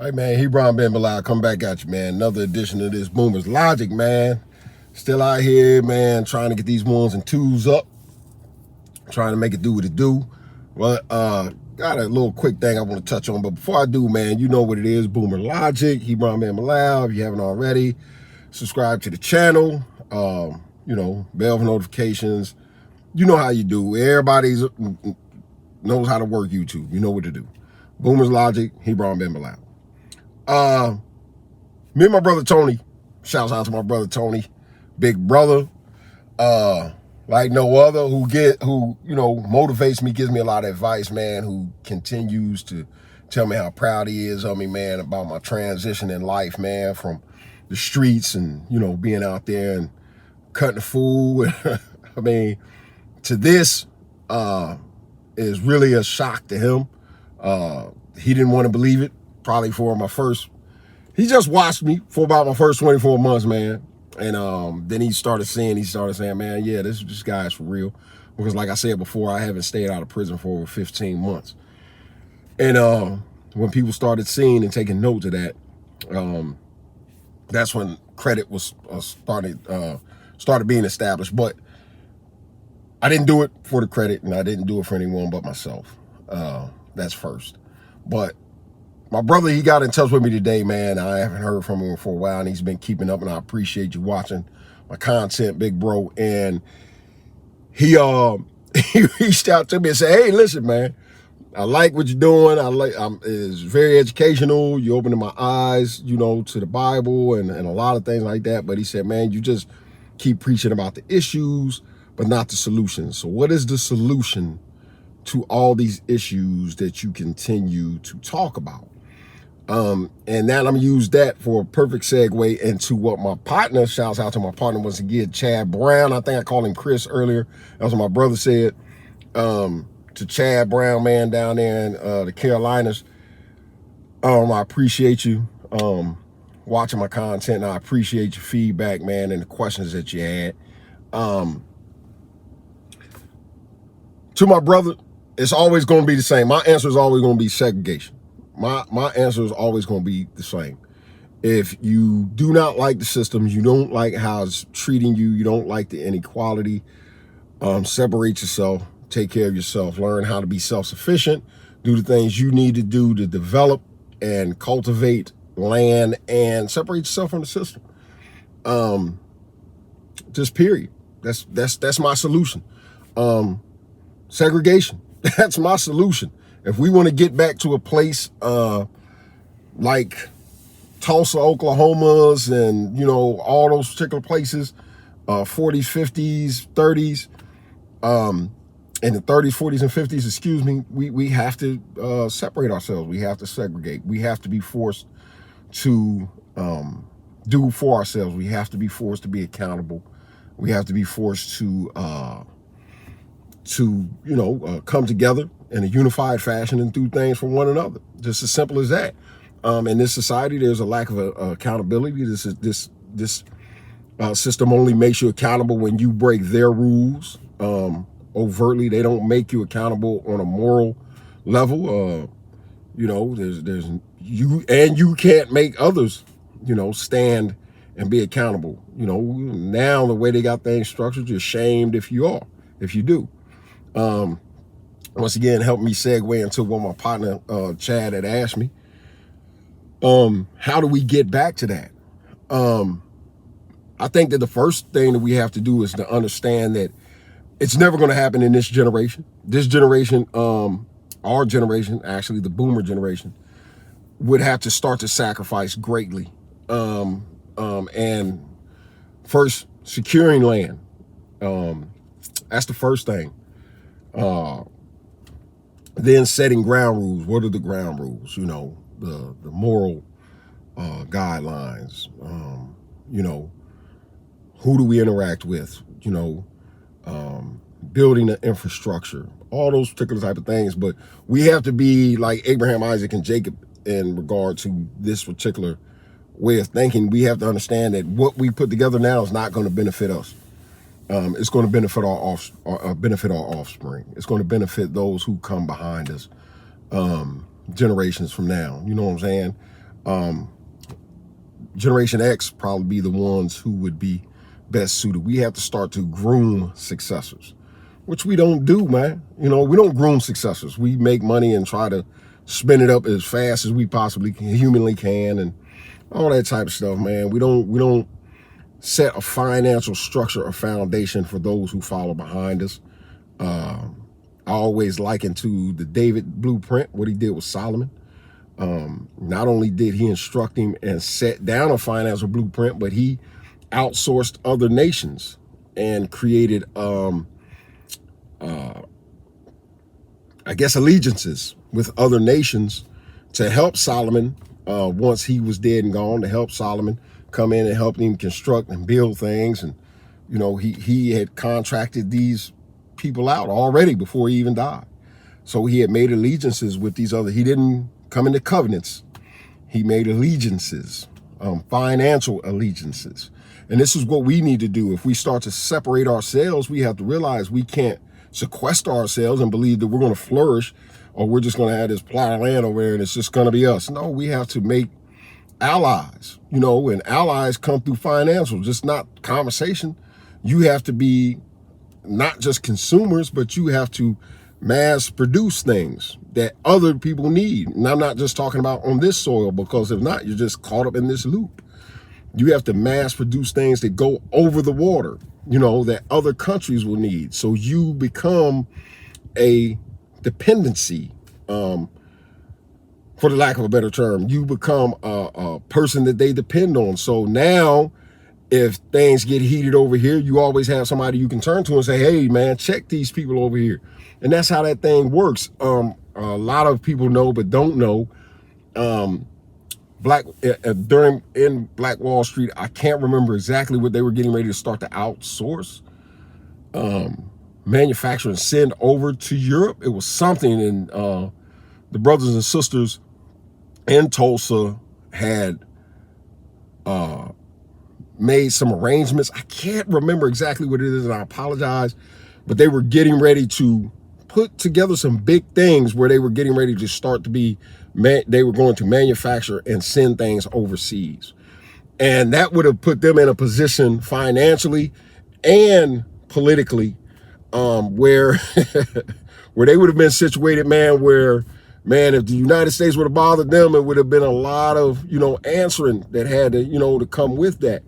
Hey man, Hebron Ben Bilal, come back at you, man. Another edition of this Boomer's Logic, man. Still out here, man, trying to get these ones and twos up, trying to make it do what it do. Well, got a little quick thing I want to touch on, but before I do, man, you know what it is, Boomer Logic, Hebron Ben Bilal. If you haven't already, subscribe to the channel. Bell for notifications. You know how you do. Everybody knows how to work YouTube. You know what to do. Boomer's Logic, Hebron Ben Bilal. Me and my brother Tony, shouts out to my brother Tony, big brother, like no other, who motivates me, gives me a lot of advice, man, who continues to tell me how proud he is of me, man, about my transition in life, man, from the streets and, being out there and cutting the food. I mean, to this is really a shock to him. He didn't want to believe it, probably for he just watched me for about my first 24 months, man. And then he started saying, man, yeah, this guy is for real. Because like I said before, I haven't stayed out of prison for over 15 months. And when people started seeing and taking note of that, that's when credit was started being established. But I didn't do it for the credit, and I didn't do it for anyone but myself. That's first. But my brother, he got in touch with me today, man. I haven't heard from him for a while, and he's been keeping up, and I appreciate you watching my content, big bro. And he he reached out to me and said, hey, listen, man, I like what you're doing. It's very educational. You opening my eyes, to the Bible and a lot of things like that. But he said, man, you just keep preaching about the issues, but not the solutions. So what is the solution to all these issues that you continue to talk about? And now I'm gonna use that for a perfect segue into what my partner, shouts out to my partner once again, Chad Brown. I think I called him Chris earlier. That's what my brother said. To Chad Brown, man, down there in the Carolinas. I appreciate you watching my content, and I appreciate your feedback, man, and the questions that you had. To my brother, it's always gonna be the same. My answer is always gonna be segregation. My answer is always going to be the same. If you do not like the system, you don't like how it's treating you, you don't like the inequality, separate yourself, take care of yourself, learn how to be self-sufficient, do the things you need to do to develop and cultivate land and separate yourself from the system. Just period. That's my solution. Segregation. That's my solution. If we want to get back to a place like Tulsa, Oklahoma's, and all those particular places, 40s, 50s, 30s, in the 30s, 40s, and 50s, excuse me, we have to separate ourselves. We have to segregate. We have to be forced to do for ourselves. We have to be forced to be accountable. We have to be forced to come together in a unified fashion and do things for one another. Just as simple as that. In this society, there's a lack of accountability. This system only makes you accountable when you break their rules overtly. They don't make you accountable on a moral level. There's you can't make others, stand and be accountable. Now the way they got things structured, you're ashamed if you do. Once again, help me segue into what my partner, Chad, had asked me. How do we get back to that? I think that the first thing that we have to do is to understand that it's never going to happen in this generation. This generation, our generation, actually the boomer generation, would have to start to sacrifice greatly. And first, securing land. That's the first thing. Then setting ground rules. What are the ground rules? The moral guidelines. Who do we interact with? Building the infrastructure. All those particular type of things. But we have to be like Abraham, Isaac, and Jacob in regard to this particular way of thinking. We have to understand that what we put together now is not going to benefit us. It's going to benefit our offspring. It's going to benefit those who come behind us, generations from now. You know what I'm saying? Generation X probably be the ones who would be best suited. We have to start to groom successors, which we don't do, man. You know, we don't groom successors. We make money and try to spin it up as fast as we possibly humanly can, and all that type of stuff, man. We don't set a financial structure or foundation for those who follow behind us. I always liken to the David blueprint, what he did with Solomon. Not only did he instruct him and set down a financial blueprint, but he outsourced other nations and created, I guess, allegiances with other nations to help Solomon once he was dead and gone, to help Solomon come in and help him construct and build things. And, you know, he had contracted these people out already before he even died. So he had made allegiances with these other, he didn't come into covenants. He made allegiances, financial allegiances. And this is what we need to do. If we start to separate ourselves, we have to realize we can't sequester ourselves and believe that we're going to flourish, or we're just going to have this plot of land over there and it's just going to be us. No, we have to make allies, you know, and allies come through financial, just not conversation. You have to be not just consumers, but you have to mass produce things that other people need. And I'm not just talking about on this soil, because if not, you're just caught up in this loop. You have to mass produce things that go over the water, you know, that other countries will need. So you become a dependency, for the lack of a better term. You become a person that they depend on. So now, if things get heated over here, you always have somebody you can turn to and say, hey, man, check these people over here. And that's how that thing works. A lot of people know but don't know. In Black Wall Street, I can't remember exactly what they were getting ready to start to outsource, manufacture and send over to Europe. It was something, and the brothers and sisters in Tulsa had made some arrangements. I can't remember exactly what it is, and I apologize, but they were getting ready to put together some big things where they were getting ready to start to be, they were going to manufacture and send things overseas. And that would have put them in a position financially and politically, where where they would have been situated, man, where, man, if the United States would have bothered them, it would have been a lot of, you know, answering that had to, you know, to come with that.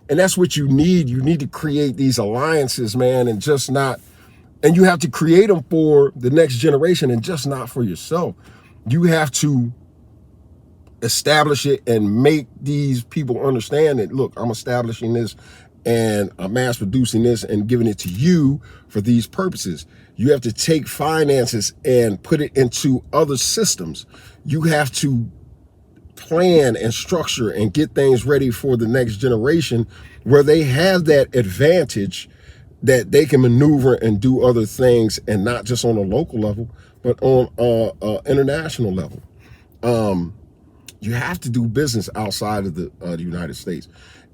And that's what you need. You need to create these alliances, man, and just not, and you have to create them for the next generation and just not for yourself. You have to establish it and make these people understand that, look, I'm establishing this and I'm mass producing this and giving it to you for these purposes. You have to take finances and put it into other systems. You have to plan and structure and get things ready for the next generation, where they have that advantage that they can maneuver and do other things, and not just on a local level, but on international level. You have to do business outside of the United States.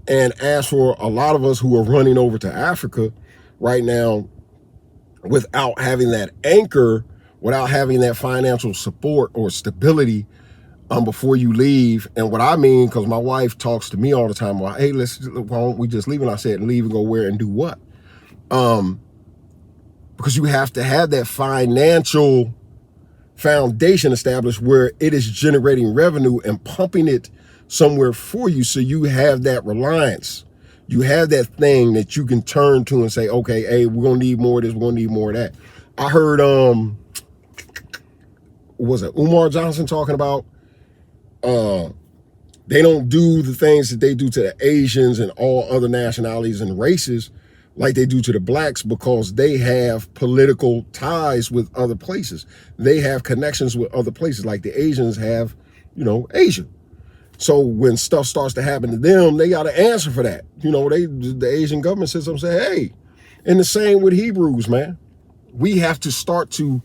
And as for a lot of us who are running over to Africa right now, without having that anchor, without having that financial support or stability before you leave. And what I mean, because my wife talks to me all the time about, hey, why don't we just leave? And I said, leave and go where and do what? Because you have to have that financial foundation established where it is generating revenue and pumping it somewhere for you, so you have that reliance. You have that thing that you can turn to and say, okay, hey, we're gonna need more of this, we're gonna need more of that. I heard was it Umar Johnson talking about they don't do the things that they do to the Asians and all other nationalities and races like they do to the blacks, because they have political ties with other places. They have connections with other places, like the Asians have, you know, Asia. So when stuff starts to happen to them, they got to answer for that. You know, the Asian government says something, say, hey, and the same with Hebrews, man. We have to start to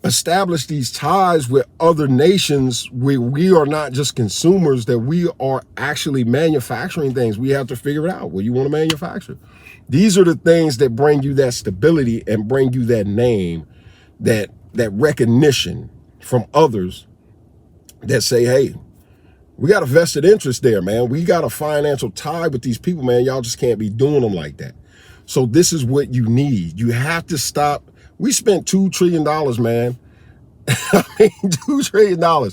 establish these ties with other nations where we are not just consumers, that we are actually manufacturing things. We have to figure it out. What you want to manufacture? These are the things that bring you that stability and bring you that name, that recognition from others that say, hey, We got a vested interest there, man. We got a financial tie with these people, man. Y'all just can't be doing them like that. So this is what you need. You have to stop. We spent $2 trillion, man. I mean, $2 trillion.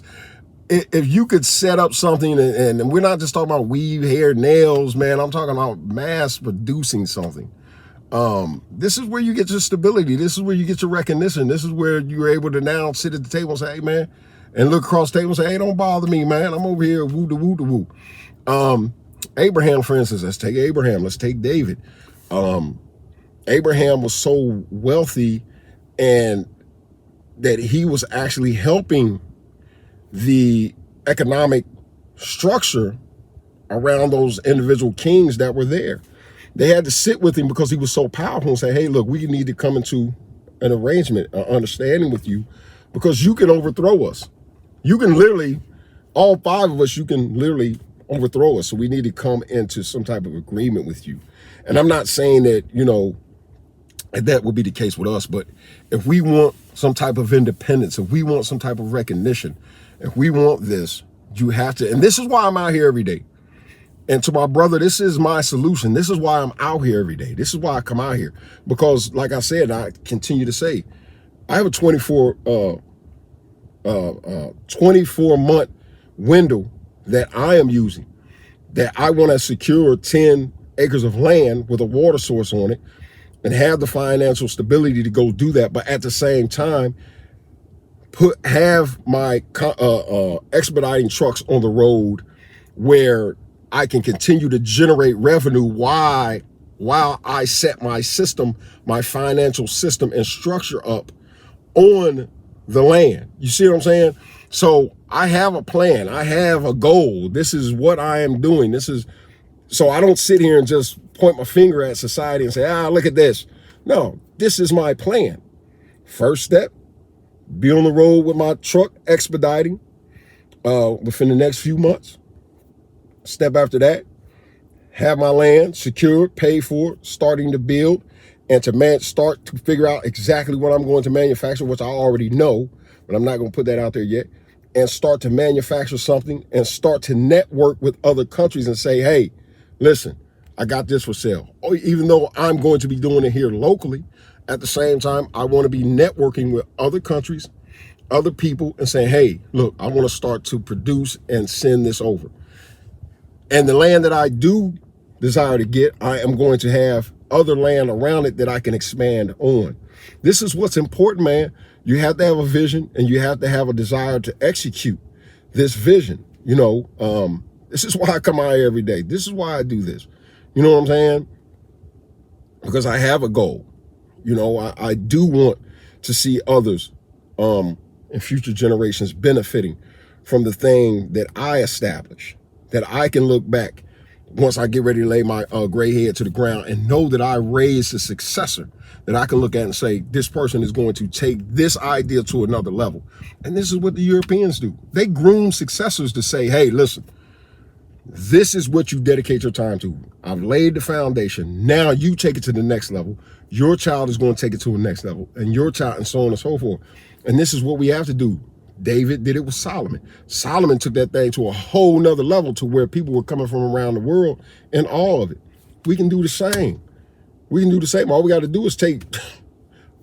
If you could set up something, and we're not just talking about weave, hair, nails, man. I'm talking about mass producing something. This is where you get your stability. This is where you get your recognition. This is where you're able to now sit at the table and say, hey, man, and look across the table and say, hey, don't bother me, man. I'm over here, woo da woo da woo. Abraham, for instance, let's take Abraham. Let's take David. Abraham was so wealthy and that he was actually helping the economic structure around those individual kings that were there. They had to sit with him because he was so powerful and say, hey, look, we need to come into an arrangement, an understanding with you, because you can overthrow us. You can literally, all five of us, you can literally overthrow us. So we need to come into some type of agreement with you. And I'm not saying that, you know, that would be the case with us, but if we want some type of independence, if we want some type of recognition, if we want this, you have to, and this is why I'm out here every day. And to my brother, this is my solution. This is why I'm out here every day. This is why I come out here. Because like I said, I continue to say, I have a 24-month window that I am using, that I want to secure 10 acres of land with a water source on it and have the financial stability to go do that. But at the same time, have my expediting trucks on the road where I can continue to generate revenue while I set my system, my financial system and structure up on the land. You see what I'm saying? So I have a plan. I have a goal. This is what I am doing. So I don't sit here and just point my finger at society and say, look at this. No, this is my plan. First step, be on the road with my truck expediting within the next few months. Step after that, have my land secured, paid for, starting to build, and to start to figure out exactly what I'm going to manufacture, which I already know, but I'm not going to put that out there yet, and start to manufacture something and start to network with other countries and say, hey, listen, I got this for sale. Or even though I'm going to be doing it here locally, at the same time, I want to be networking with other countries, other people, and saying, hey, look, I want to start to produce and send this over. And the land that I do desire to get, I am going to have other land around it that I can expand on. This is what's important, man. You have to have a vision and you have to have a desire to execute this vision. You know, this is why I come out here every day. This is why I do this. You know what I'm saying? Because I have a goal. You know, I do want to see others and future generations benefiting from the thing that I establish, that I can look back once I get ready to lay my gray head to the ground and know that I raised a successor that I can look at and say, this person is going to take this idea to another level. And this is what the Europeans do. They groom successors to say, hey, listen, this is what you dedicate your time to. I've laid the foundation. Now you take it to the next level. Your child is going to take it to the next level, and your child, and so on and so forth. And this is what we have to do. David did it with Solomon. Solomon took that thing to a whole nother level to where people were coming from around the world and all of it. We can do the same. We can do the same. All we got to do is take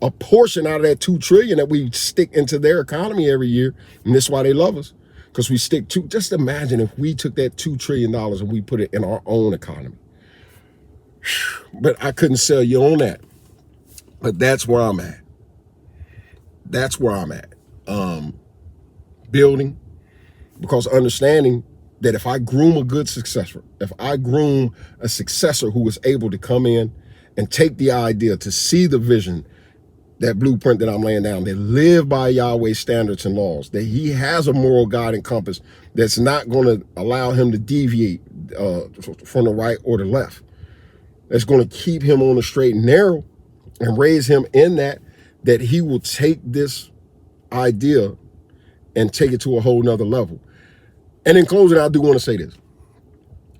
a portion out of that 2 trillion that we stick into their economy every year. And that's why they love us, because we stick to, just imagine if we took that $2 trillion and we put it in our own economy. But I couldn't sell you on that. But that's where I'm at. That's where I'm at. Building, because understanding that if I groom a good successor, if I groom a successor who is able to come in and take the idea, to see the vision, that blueprint that I'm laying down, that live by Yahweh's standards and laws, that he has a moral guiding compass that's not going to allow him to deviate from the right or the left, that's going to keep him on the straight and narrow and raise him in that he will take this idea and take it to a whole nother level. And in closing, I do want to say this.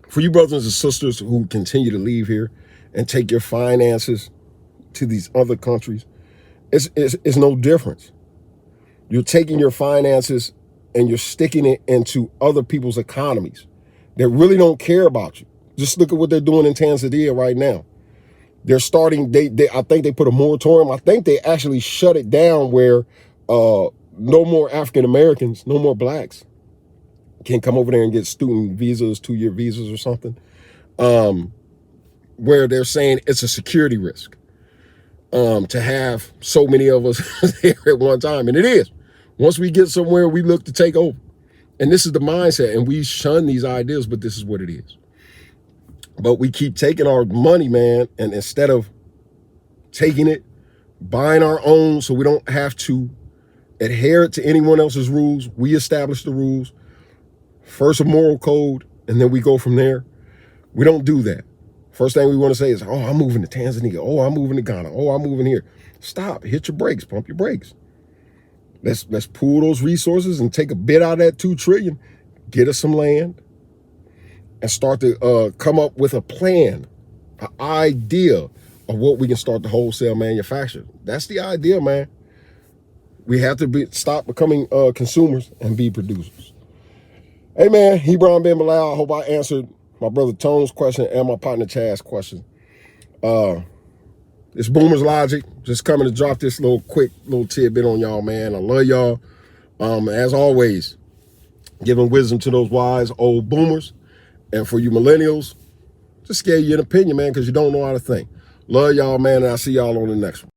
For you brothers and sisters who continue to leave here and take your finances to these other countries, it's no difference. You're taking your finances and you're sticking it into other people's economies that really don't care about you. Just look at what they're doing in Tanzania right now. They're starting, I think they put a moratorium. I think they actually shut it down where no more African Americans, no more blacks can come over there and get student visas, 2-year visas or something. Where they're saying it's a security risk to have so many of us there at one time. And it is. Once we get somewhere, we look to take over. And this is the mindset. And we shun these ideas, but this is what it is. But we keep taking our money, man, and instead of taking it, buying our own so we don't have to adhere to anyone else's rules, we establish the rules. First a moral code, and then we go from there. We don't do that. First thing we want to say is, oh, I'm moving to Tanzania. Oh, I'm moving to Ghana. Oh, I'm moving here. Stop. Hit your brakes. Pump your brakes. Let's pool those resources and take a bit out of that $2 trillion. Get us some land and start to come up with a plan, an idea of what we can start to wholesale manufacture. That's the idea, man. We have to stop becoming consumers and be producers. Hey, man, Hebron Ben Bilal. I hope I answered my brother Tone's question and my partner Chaz's question. It's Boomer's Logic. Just coming to drop this quick little tidbit on y'all, man. I love y'all. As always, giving wisdom to those wise old boomers. And for you millennials, just gave you an opinion, man, because you don't know how to think. Love y'all, man, and I'll see y'all on the next one.